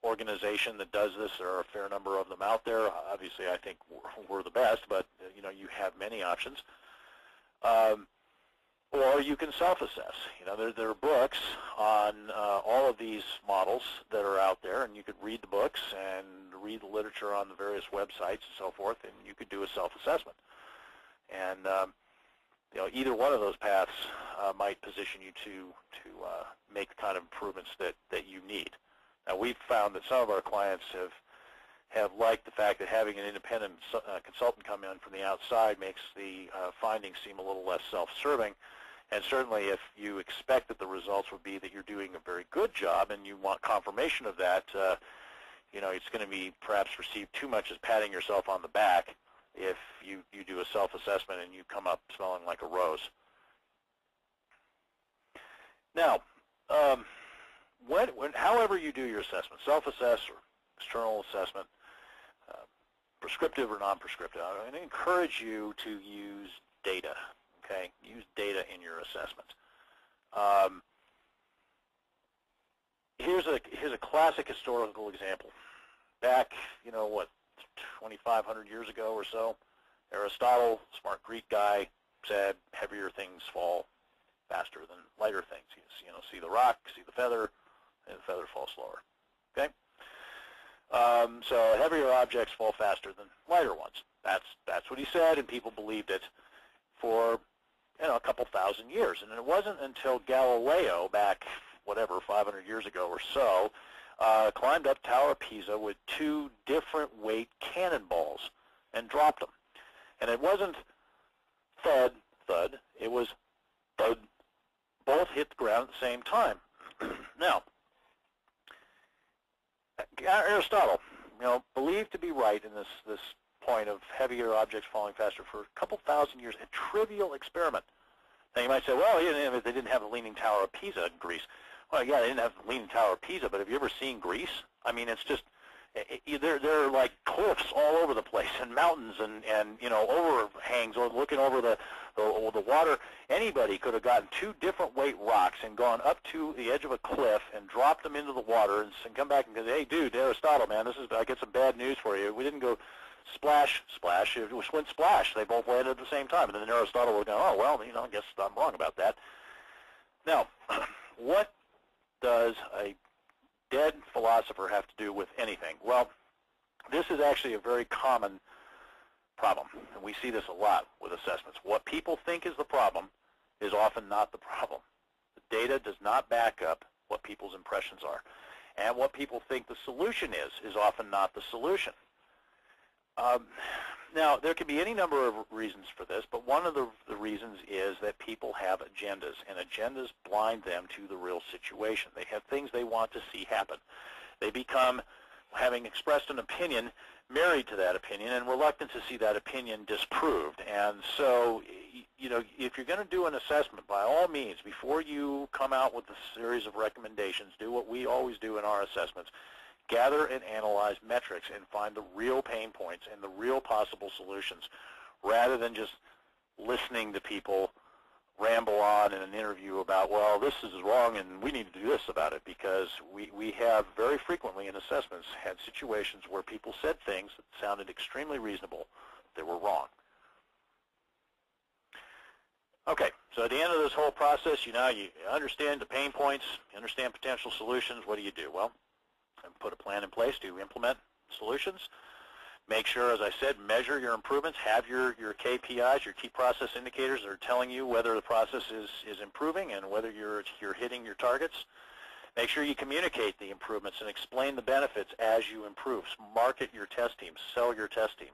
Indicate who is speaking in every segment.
Speaker 1: organization that does this. There are a fair number of them out there. Obviously, I think we're the best, but you know, you have many options. Or you can self-assess. You know, there are books on all of these models that are out there, and you could read the books and read the literature on the various websites and so forth, and you could do a self-assessment. And you know, either one of those paths might position you to make the kind of improvements that you need. Now, we've found that some of our clients have liked the fact that having an independent consultant come in from the outside makes the findings seem a little less self-serving. And certainly if you expect that the results would be that you're doing a very good job and you want confirmation of that, you know, it's going to be perhaps perceived too much as patting yourself on the back if you do a self-assessment and you come up smelling like a rose. Now, however you do your assessment, self-assess or external assessment, prescriptive or non-prescriptive, I encourage you to use data, okay? Use data in your assessments. Here's a classic historical example. Back, you know, what, 2,500 years ago or so, Aristotle, smart Greek guy, said heavier things fall faster than lighter things. You know, see the rock, see the feather, and the feather falls slower. Okay? So heavier objects fall faster than lighter ones. That's what he said, and people believed it for, you know, a couple thousand years. And it wasn't until Galileo, back whatever 500 years ago or so, climbed up Tower of Pisa with two different weight cannonballs and dropped them. And it wasn't thud, thud. It was thud. Both hit the ground at the same time. Now, Aristotle, you know, believed to be right in this point of heavier objects falling faster for a couple thousand years, a trivial experiment. Now you might say, well, they didn't have the Leaning Tower of Pisa in Greece. Well, yeah, they didn't have the Leaning Tower of Pisa, but have you ever seen Greece? I mean, it's just, there are like cliffs all over the place and mountains and you know, overhangs or looking over the water. Anybody could have gotten two different weight rocks and gone up to the edge of a cliff and dropped them into the water and come back and go, hey, dude, Aristotle, man, I get some bad news for you. We didn't go splash, splash. It went splash. They both landed at the same time. And then Aristotle would go, oh, well, you know, I guess I'm wrong about that. Now, what does a dead philosopher have to do with anything? Well, this is actually a very common problem, and we see this a lot with assessments. What people think is the problem is often not the problem. The data does not back up what people's impressions are. And what people think the solution is often not the solution. Now, there can be any number of reasons for this, but one of the reasons is that people have agendas, and agendas blind them to the real situation. They have things they want to see happen. They become, having expressed an opinion, married to that opinion and reluctant to see that opinion disproved. And so, you know, if you're going to do an assessment, by all means, before you come out with a series of recommendations, do what we always do in our assessments. Gather and analyze metrics and find the real pain points and the real possible solutions, rather than just listening to people ramble on in an interview about, well, this is wrong and we need to do this about it, because we have very frequently in assessments had situations where people said things that sounded extremely reasonable that were wrong. Okay, so at the end of this whole process, you understand the pain points, you understand potential solutions. What do? Well, put a plan in place to implement solutions. Make sure, as I said, measure your improvements. Have your KPIs, your key process indicators that are telling you whether the process is improving and whether you're hitting your targets. Make sure you communicate the improvements and explain the benefits as you improve. Market your test team. Sell your test team.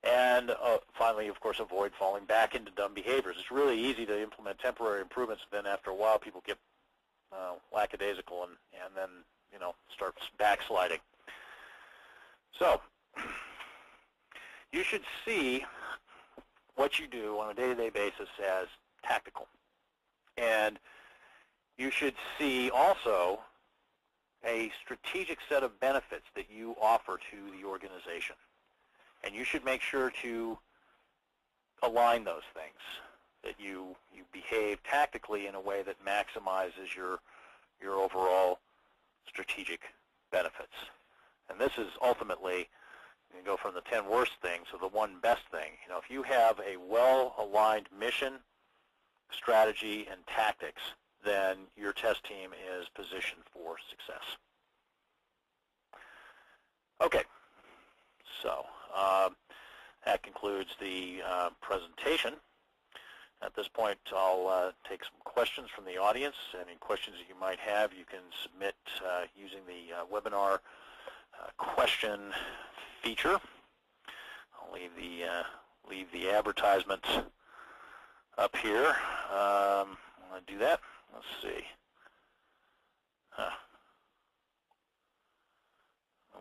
Speaker 1: And finally, of course, avoid falling back into dumb behaviors. It's really easy to implement temporary improvements, and then after a while people get lackadaisical and then, you know, start backsliding. So you should see what you do on a day-to-day basis as tactical. And you should see also a strategic set of benefits that you offer to the organization. And you should make sure to align those things, that you behave tactically in a way that maximizes your overall strategic benefits. And this is ultimately, you go from the 10 worst things to the one best thing. You know, if you have a well-aligned mission, strategy, and tactics, then your test team is positioned for success. Okay, so that concludes the presentation. At this point, I'll take some questions from the audience. Any questions that you might have, you can submit using the webinar question feature. I'll leave the advertisement up here. I'm going to do that. Let's see.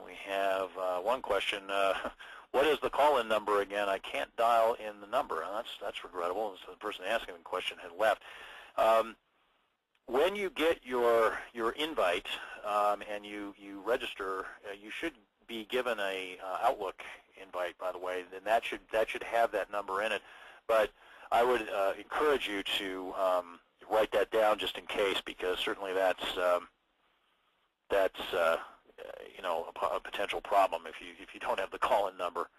Speaker 1: We have one question. What is the call-in number again? I can't dial in the number. That's regrettable. So the person asking the question had left. When you get your invite and you register, you should be given a Outlook invite, by the way, and that should have that number in it. But I would encourage you to write that down just in case, because certainly that's you know, a potential problem if you don't have the call-in number.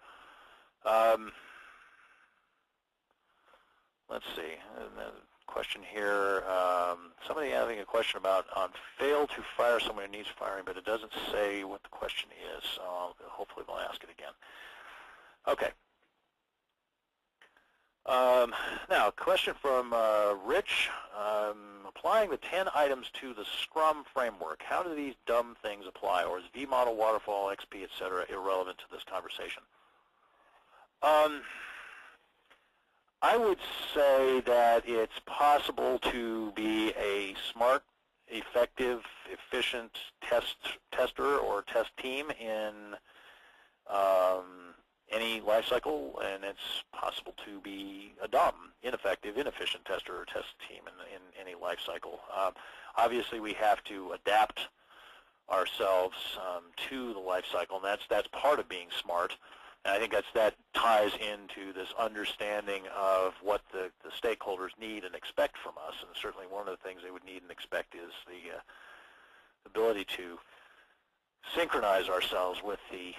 Speaker 1: Let's see. Question here. Somebody having a question about on fail to fire someone who needs firing, but it doesn't say what the question is. So hopefully they'll ask it again. Okay. Now, a question from Rich. Applying the 10 items to the Scrum framework, how do these dumb things apply, or is V-model, waterfall, XP, etc. irrelevant to this conversation? I would say that it's possible to be a smart, effective, efficient tester or test team in any life cycle, and it's possible to be a dumb, ineffective, inefficient tester or test team in any life cycle. Obviously, we have to adapt ourselves to the life cycle, and that's part of being smart. And I think that ties into this understanding of what the stakeholders need and expect from us. And certainly one of the things they would need and expect is the ability to synchronize ourselves with the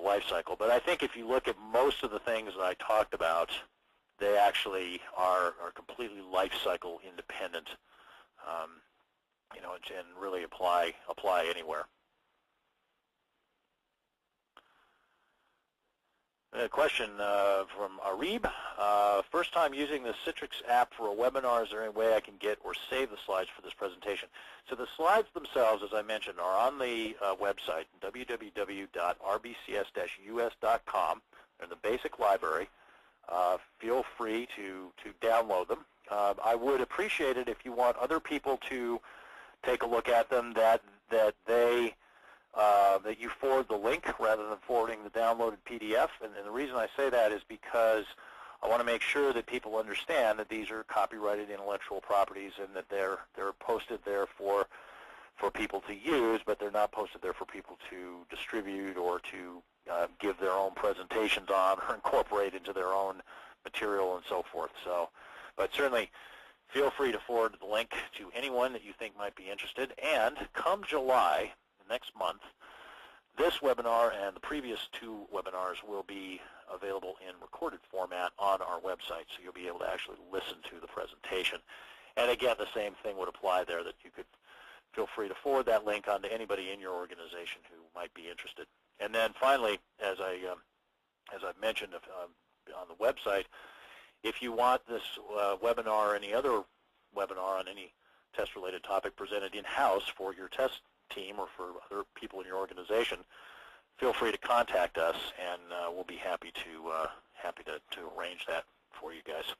Speaker 1: life cycle. But I think if you look at most of the things that I talked about, they actually are completely life cycle independent, you know, and really apply anywhere. A question from Arib. First time using the Citrix app for a webinar. Is there any way I can get or save the slides for this presentation? So the slides themselves, as I mentioned, are on the website, www.rbcs-us.com. They're in the basic library. Feel free to download them. I would appreciate it if you want other people to take a look at them, that you forward the link rather than forwarding the downloaded PDF. And the reason I say that is because I want to make sure that people understand that these are copyrighted intellectual properties and that they're posted there for people to use, but they're not posted there for people to distribute or to give their own presentations on or incorporate into their own material and so forth. So, but certainly feel free to forward the link to anyone that you think might be interested. And come July, next month, this webinar and the previous two webinars will be available in recorded format on our website, so you'll be able to actually listen to the presentation. And again, the same thing would apply there, that you could feel free to forward that link on to anybody in your organization who might be interested. And then finally, as I've mentioned on the website, if you want this webinar or any other webinar on any test-related topic presented in-house for your test team or for other people in your organization, feel free to contact us, and we'll be happy to arrange that for you guys.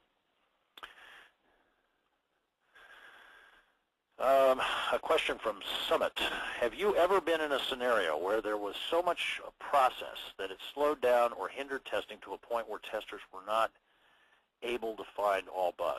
Speaker 1: A question from Summit. Have you ever been in a scenario where there was so much process that it slowed down or hindered testing to a point where testers were not able to find all bugs?